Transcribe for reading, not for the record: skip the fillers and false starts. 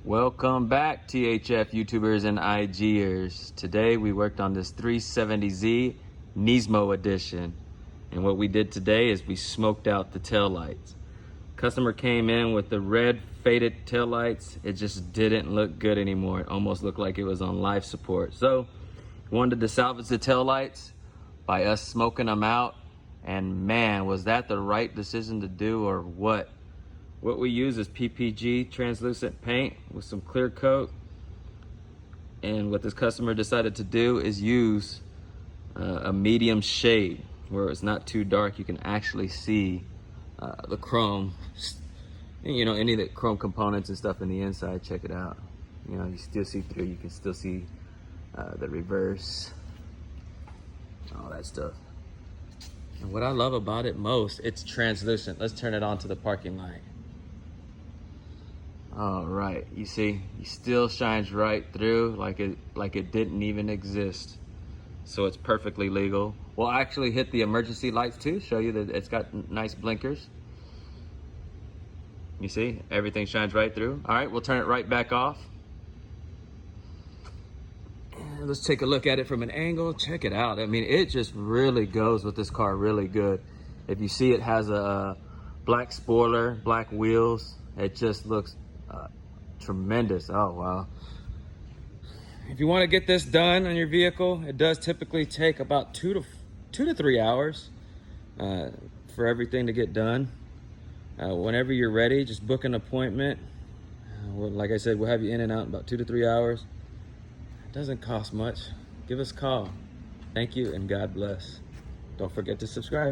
Welcome back, THF YouTubers and IGers. Today we worked on this 370Z Nismo edition. And what we did today is we smoked out the taillights. Customer came in with the red faded taillights. It just didn't look good anymore. It almost looked like it was on life support. So we wanted to salvage the taillights by us smoking them out. And man, was that the right decision to do or what? What we use is PPG translucent paint with some clear coat. And what this customer decided to do is use a medium shade where it's not too dark. You can actually see the chrome, you know, any of the chrome components and stuff in the inside. Check it out. You know, you still see through. You can still see the reverse, all that stuff. And what I love about it most, it's translucent. Let's turn it on to the parking light. All right, you see, it still shines right through like it didn't even exist. So it's perfectly legal. We'll actually hit the emergency lights too, show you that it's got nice blinkers. You see, everything shines right through. All right, we'll turn it right back off. And let's take a look at it from an angle. Check it out. I mean, it just really goes with this car really good. If you see, it has a black spoiler, black wheels. It just looks tremendous. Oh wow. If you want to get this done on your vehicle, it does typically take about 2 to 3 hours for everything to get done. Whenever you're ready, just book an appointment. Like I said, we'll have you in and out in about 2 to 3 hours. It doesn't cost much. Give us a call. Thank you and God bless. Don't forget to subscribe.